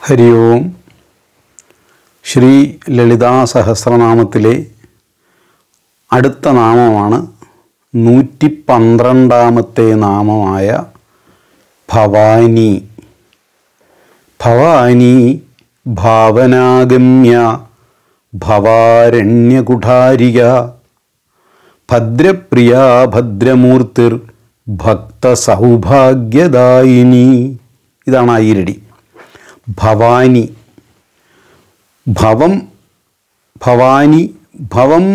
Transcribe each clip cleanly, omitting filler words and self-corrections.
ഹരി ഓം. ശ്രീ ലളിതാ സഹസ്രനാമത്തിലെ അടുത്ത നാമമാണ് 112ാമത്തെ നാമമായ ഭവാനി. ഭവാനി ഭാവനാഗമ്യ ഭവാരണ്യകുഠാരിക ഭദ്രപ്രിയ ഭദ്രമൂർത്തിർ ഭക്തസൗഭാഗ്യദായിനി. ഇതാണ് ആ ഈരടി. ഭവാനി, ഭവം, ഭവാനി. ഭവം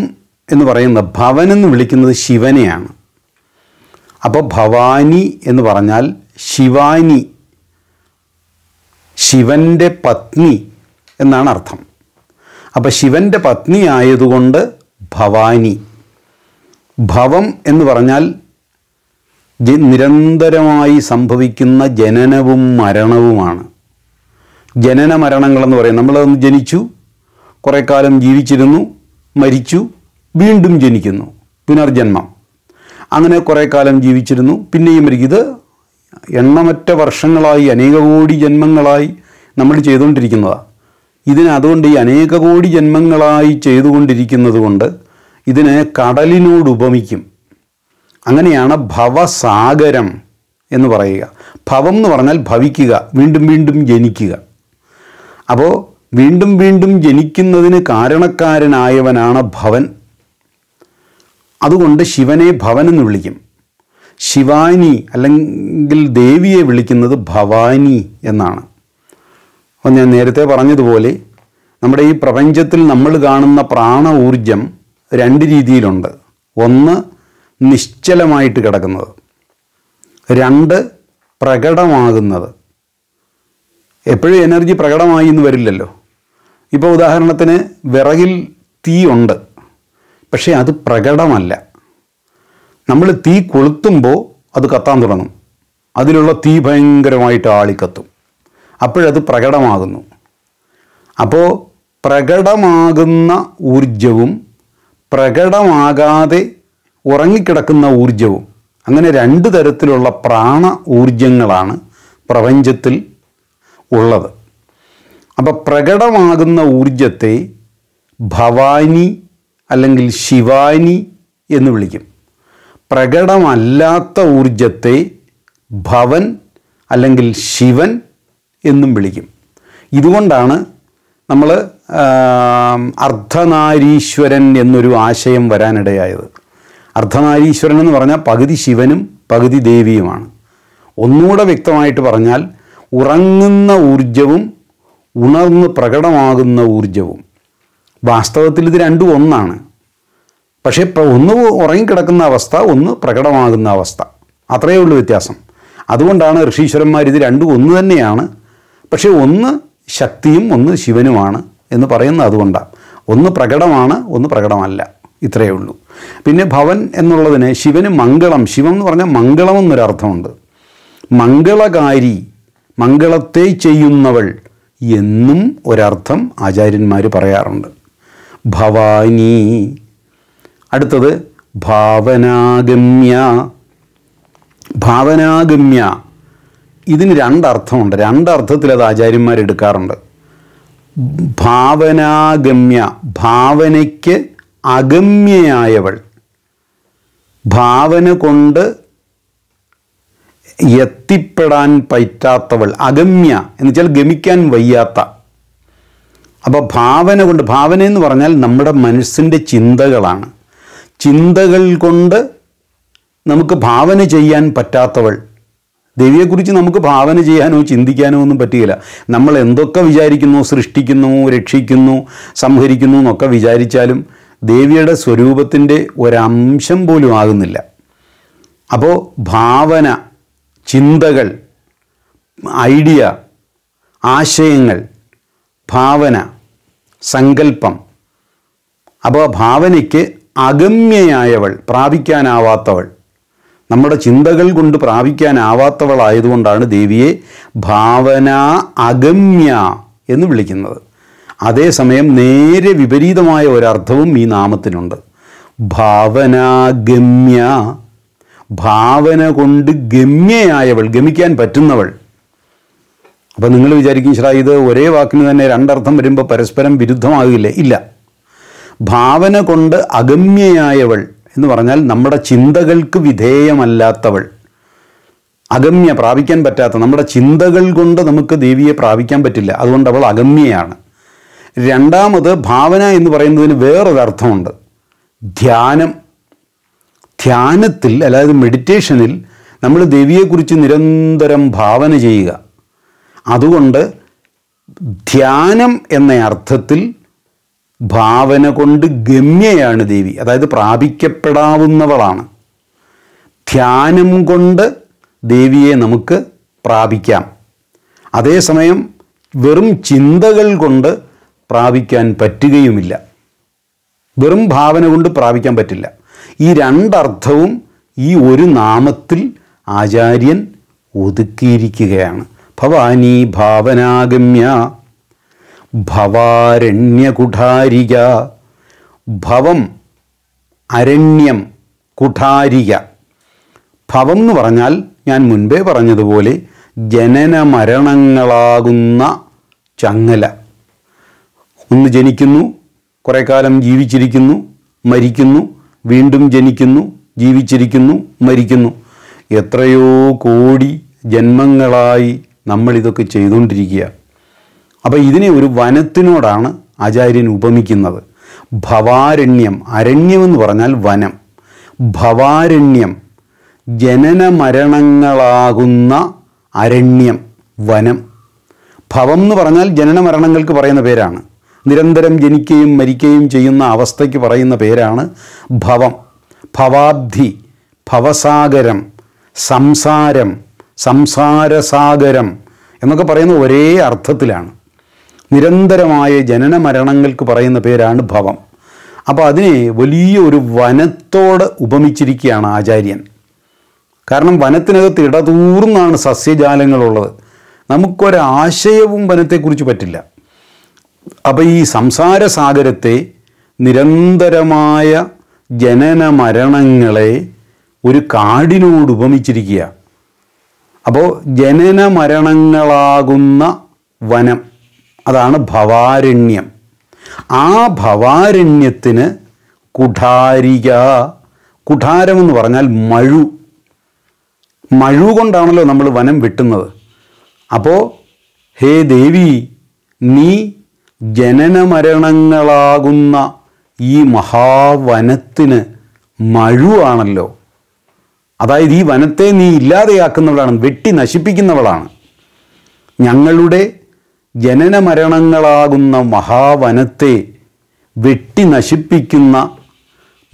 എന്ന് പറയുന്ന ഭവൻ എന്ന് വിളിക്കുന്നത് ശിവനെയാണ്. അപ്പോൾ ഭവാനി എന്ന് പറഞ്ഞാൽ ശിവാനി, ശിവൻ്റെ പത്നി എന്നാണ് അർത്ഥം. അപ്പോൾ ശിവൻ്റെ പത്നി ആയതുകൊണ്ട് ഭവാനി. ഭവം എന്ന് പറഞ്ഞാൽ നിരന്തരമായി സംഭവിക്കുന്ന ജനനവും മരണവുമാണ്. ജനന മരണങ്ങളെന്ന് പറയും. നമ്മളൊന്ന് ജനിച്ചു, കുറേ കാലം ജീവിച്ചിരുന്നു, മരിച്ചു, വീണ്ടും ജനിക്കുന്നു, പുനർജന്മം. അങ്ങനെ കുറേ കാലം ജീവിച്ചിരുന്നു, പിന്നെയും മരിക്കും. ഇത് എണ്ണമറ്റ വർഷങ്ങളായി, അനേക കോടി ജന്മങ്ങളായി നമ്മൾ ചെയ്തുകൊണ്ടിരിക്കുന്നതാണ്. അതുകൊണ്ട് ഈ അനേക കോടി ജന്മങ്ങളായി ചെയ്തുകൊണ്ടിരിക്കുന്നത് കൊണ്ട് ഇതിനെ കടലിനോട് ഉപമിക്കും. അങ്ങനെയാണ് ഭവസാഗരം എന്ന് പറയുക. ഭവം എന്ന് പറഞ്ഞാൽ ഭവിക്കുക, വീണ്ടും വീണ്ടും ജനിക്കുക. അപ്പോൾ വീണ്ടും വീണ്ടും ജനിക്കുന്നതിന് കാരണക്കാരനായവനാണ് ഭവൻ. അതുകൊണ്ട് ശിവനെ ഭവൻ എന്ന് വിളിക്കും. ശിവാനി അല്ലെങ്കിൽ ദേവിയെ വിളിക്കുന്നത് ഭവാനി എന്നാണ്. അപ്പോൾ ഞാൻ നേരത്തെ പറഞ്ഞതുപോലെ നമ്മുടെ ഈ പ്രപഞ്ചത്തിൽ നമ്മൾ കാണുന്ന പ്രാണ ഊർജം രണ്ട് രീതിയിലുണ്ട്. ഒന്ന് നിശ്ചലമായിട്ട് കിടക്കുന്നത്, രണ്ട് പ്രകടമാകുന്നത്. എപ്പോഴും എനർജി പ്രകടമായി എന്ന് വരില്ലല്ലോ. ഇപ്പോൾ ഉദാഹരണത്തിന് വിറകിൽ തീ ഉണ്ട്, പക്ഷേ അത് പ്രകടമല്ല. നമ്മൾ തീ കൊളുത്തുമ്പോൾ അത് കത്താൻ തുടങ്ങും, അതിലുള്ള തീ ഭയങ്കരമായിട്ട് ആളിക്കത്തും, അപ്പോഴത് പ്രകടമാകുന്നു. അപ്പോൾ പ്രകടമാകുന്ന ഊർജവും പ്രകടമാകാതെ ഉറങ്ങിക്കിടക്കുന്ന ഊർജവും, അങ്ങനെ രണ്ട് തരത്തിലുള്ള പ്രാണ ഊർജങ്ങളാണ് പ്രപഞ്ചത്തിൽ ഉള്ളത്. അപ്പോൾ പ്രകടമാകുന്ന ഊർജത്തെ ഭവാനി അല്ലെങ്കിൽ ശിവാനി എന്ന് വിളിക്കും. പ്രകടമല്ലാത്ത ഊർജത്തെ ഭവൻ അല്ലെങ്കിൽ ശിവൻ എന്നും വിളിക്കും. ഇതുകൊണ്ടാണ് നമ്മൾ അർദ്ധനാരീശ്വരൻ എന്നൊരു ആശയം വരാനിടയായത്. അർദ്ധനാരീശ്വരൻ എന്ന് പറഞ്ഞാൽ പകുതി ശിവനും പകുതി ദേവിയുമാണ്. ഒന്നുകൂടെ വ്യക്തമായിട്ട് പറഞ്ഞാൽ ഉറങ്ങുന്ന ഊർജവും ഉണർന്ന് പ്രകടമാകുന്ന ഊർജവും. വാസ്തവത്തിൽ ഇത് രണ്ടും ഒന്നാണ്. പക്ഷേ ഒന്ന് ഉറങ്ങിക്കിടക്കുന്ന അവസ്ഥ, ഒന്ന് പ്രകടമാകുന്ന അവസ്ഥ, അത്രയേ ഉള്ളൂ വ്യത്യാസം. അതുകൊണ്ടാണ് ഋഷീശ്വരന്മാർ ഇത് രണ്ടും ഒന്ന് തന്നെയാണ്, പക്ഷേ ഒന്ന് ശക്തിയും ഒന്ന് ശിവനുമാണ് എന്ന് പറയുന്നത് അതുകൊണ്ടാണ്. ഒന്ന് പ്രകടമാണ്, ഒന്ന് പ്രകടമല്ല, ഇത്രയേ ഉള്ളൂ. പിന്നെ ഭവൻ എന്നുള്ളതിന് ശിവന് മംഗളം, ശിവം എന്ന് പറഞ്ഞാൽ മംഗളം എന്നൊരർത്ഥമുണ്ട്. മംഗളകാരി, മംഗളത്തെ ചെയ്യുന്നവൾ എന്നും ഒരർത്ഥം ആചാര്യന്മാർ പറയാറുണ്ട്. ഭവാനി. അടുത്തത് ഭാവനാഗമ്യ. ഭാവനാഗമ്യ, ഇതിന് രണ്ടർത്ഥമുണ്ട്. രണ്ടർത്ഥത്തിൽ അത് ആചാര്യന്മാരെടുക്കാറുണ്ട്. ഭാവനാഗമ്യ, ഭാവനയ്ക്ക് അഗമ്യയായവൾ, ഭാവന കൊണ്ട് എത്തിപ്പെടാൻ പറ്റാത്തവൾ. അഗമ്യ എന്ന് വെച്ചാൽ ഗമിക്കാൻ വയ്യാത്ത. അപ്പോൾ ഭാവന കൊണ്ട്, ഭാവന എന്ന് പറഞ്ഞാൽ നമ്മുടെ മനസ്സിൻ്റെ ചിന്തകളാണ്. ചിന്തകൾ കൊണ്ട് നമുക്ക് ഭാവന ചെയ്യാൻ പറ്റാത്തവൾ. ദേവിയെക്കുറിച്ച് നമുക്ക് ഭാവന ചെയ്യാനോ ചിന്തിക്കാനോ ഒന്നും പറ്റുകയില്ല. നമ്മൾ എന്തൊക്കെ വിചാരിക്കുന്നു, സൃഷ്ടിക്കുന്നു, രക്ഷിക്കുന്നു, സംഹരിക്കുന്നു എന്നൊക്കെ വിചാരിച്ചാലും ദേവിയുടെ സ്വരൂപത്തിൻ്റെ ഒരംശം പോലും ആകുന്നില്ല. അപ്പോൾ ഭാവന, ചിന്തകൾ, ഐഡിയ, ആശയങ്ങൾ, ഭാവന, സങ്കല്പം. അപ്പോൾ ഭാവനയ്ക്ക് അഗമ്യയായവൾ, പ്രാപിക്കാനാവാത്തവൾ, നമ്മുടെ ചിന്തകൾ കൊണ്ട് പ്രാപിക്കാനാവാത്തവളായതുകൊണ്ടാണ് ദേവിയെ ഭാവന അഗമ്യ എന്ന് വിളിക്കുന്നത്. അതേസമയം നേരെ വിപരീതമായ ഒരർത്ഥവും ഈ നാമത്തിനുണ്ട്. ഭാവനാഗമ്യ, ഭാവന കൊണ്ട് ഗമ്യയായവൾ, ഗമിക്കാൻ പറ്റുന്നവൾ. അപ്പോൾ നിങ്ങൾ വിചാരിക്കും ചേട്ടാ ഇത് ഒരേ വാക്കിന് തന്നെ രണ്ടർത്ഥം വരുമ്പോൾ പരസ്പരം വിരുദ്ധമാകില്ലേ? ഇല്ല. ഭാവന കൊണ്ട് അഗമ്യയായവൾ എന്ന് പറഞ്ഞാൽ നമ്മുടെ ചിന്തകൾക്ക് വിധേയമല്ലാത്തവൾ, അഗമ്യ, പ്രാപിക്കാൻ പറ്റാത്ത, നമ്മുടെ ചിന്തകൾ കൊണ്ട് നമുക്ക് ദേവിയെ പ്രാപിക്കാൻ പറ്റില്ല, അതുകൊണ്ട് അവൾ അഗമ്യയാണ്. രണ്ടാമത് ഭാവന എന്ന് പറയുന്നതിന് വേറൊരർത്ഥമുണ്ട്. ധ്യാനം. ധ്യാനത്തിൽ, അതായത് മെഡിറ്റേഷനിൽ നമ്മൾ ദേവിയെക്കുറിച്ച് നിരന്തരം ഭാവന ചെയ്യുക. അതുകൊണ്ട് ധ്യാനം എന്ന അർത്ഥത്തിൽ ഭാവന കൊണ്ട് ഗമ്യയാണ് ദേവി, അതായത് പ്രാപിക്കപ്പെടാവുന്നവളാണ്. ധ്യാനം കൊണ്ട് ദേവിയെ നമുക്ക് പ്രാപിക്കാം. അതേസമയം വെറും ചിന്തകൾ കൊണ്ട് പ്രാപിക്കാൻ പറ്റുകയുമില്ല. വെറും ഭാവന കൊണ്ട് പ്രാപിക്കാൻ പറ്റില്ല. ഈ രണ്ടർത്ഥവും ഈ ഒരു നാമത്തിൽ ആചാര്യൻ ഒതുക്കിയിരിക്കുകയാണ്. ഭവാനി ഭാവനാഗമ്യ ഭവാരണ്യകുഠാരിക. ഭവം, അരണ്യം, കുഠാരിക. ഭവം എന്ന് പറഞ്ഞാൽ ഞാൻ മുൻപേ പറഞ്ഞതുപോലെ ജനന മരണങ്ങളാകുന്ന ചങ്ങല. ഒന്ന് ജനിക്കുന്നു, കുറേ കാലം ജീവിച്ചിരിക്കുന്നു, മരിക്കുന്നു, വീണ്ടും ജനിക്കുന്നു, ജീവിച്ചിരിക്കുന്നു, മരിക്കുന്നു. എത്രയോ കോടി ജന്മങ്ങളായി നമ്മളിതൊക്കെ ചെയ്തുകൊണ്ടിരിക്കുക. അപ്പോൾ ഇതിനെ ഒരു വനത്തിനോടാണ് ആചാര്യൻ ഉപമിക്കുന്നത്. ഭവാരണ്യം, അരണ്യമെന്ന് പറഞ്ഞാൽ വനം. ഭവാരണ്യം, ജനന മരണങ്ങളാകുന്ന അരണ്യം, വനം. ഭവം എന്ന് പറഞ്ഞാൽ ജനന മരണങ്ങൾക്ക് പറയുന്ന പേരാണ്. നിരന്തരം ജനിക്കുകയും മരിക്കുകയും ചെയ്യുന്ന അവസ്ഥയ്ക്ക് പറയുന്ന പേരാണ് ഭവം. ഭവാബ്ധി, ഭവസാഗരം, സംസാരം, സംസാരസാഗരം എന്നൊക്കെ പറയുന്ന ഒരേ അർത്ഥത്തിലാണ്. നിരന്തരമായ ജനന മരണങ്ങൾക്ക് പറയുന്ന പേരാണ് ഭവം. അപ്പോൾ അതിനെ വലിയൊരു വനത്തോട് ഉപമിച്ചിരിക്കുകയാണ് ആചാര്യൻ. കാരണം വനത്തിനകത്ത് ഇടതൂർന്നാണ് സസ്യജാലങ്ങളുള്ളത്. നമുക്കൊരാശയവും വനത്തെക്കുറിച്ച് പറ്റില്ല. അപ്പോൾ ഈ സംസാരസാഗരത്തെ, നിരന്തരമായ ജനന മരണങ്ങളെ ഒരു കാടിനോട് ഉപമിച്ചിരിക്കുക. അപ്പോൾ ജനന മരണങ്ങളാകുന്ന വനം, അതാണ് ഭവാരണ്യം. ആ ഭവാരണ്യത്തിന് കുഠാരിക. കുഠാരമെന്ന് പറഞ്ഞാൽ മഴു. മഴു കൊണ്ടാണല്ലോ നമ്മൾ വനം വെട്ടുന്നത്. അപ്പോൾ ഹേ ദേവി, നീ ജനന മരണങ്ങളാകുന്ന ഈ മഹാവനത്തിന് മഴുവാണല്ലോ. അതായത് ഈ വനത്തെ നീ ഇല്ലാതെയാക്കുന്നവളാണ്, വെട്ടി നശിപ്പിക്കുന്നവളാണ്. ഞങ്ങളുടെ ജനന മരണങ്ങളാകുന്ന മഹാവനത്തെ വെട്ടി നശിപ്പിക്കുന്ന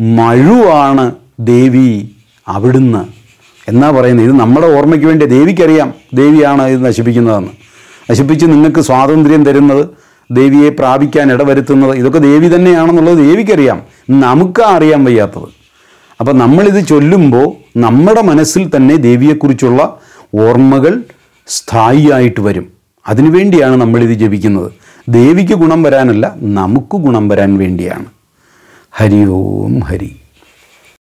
മഴുവാണ് ദേവി അവിടുന്ന് എന്നാ പറയുന്നത്. ഇത് നമ്മുടെ ഓർമ്മയ്ക്ക് വേണ്ടി, ദേവിക്കറിയാം ദേവിയാണ് ഇത് നശിപ്പിക്കുന്നതെന്ന്. നശിപ്പിച്ച് നിങ്ങൾക്ക് സ്വാതന്ത്ര്യം തരുന്നത്, ദേവിയെ പ്രാപിക്കാൻ ഇടവരുത്തുന്നത്, ഇതൊക്കെ ദേവി തന്നെയാണെന്നുള്ളത് ദേവിക്കറിയാം. നമുക്ക് അറിയാൻ വയ്യാത്തത്. അപ്പം നമ്മളിത് ചൊല്ലുമ്പോൾ നമ്മുടെ മനസ്സിൽ തന്നെ ദേവിയെക്കുറിച്ചുള്ള ഓർമ്മകൾ സ്ഥായിയായിട്ട് വരും. അതിനുവേണ്ടിയാണ് നമ്മളിത് ജപിക്കുന്നത്. ദേവിക്ക് ഗുണം വരാനല്ല, നമുക്ക് ഗുണം വരാൻ വേണ്ടിയാണ്. ഹരി ഓം ഹരി.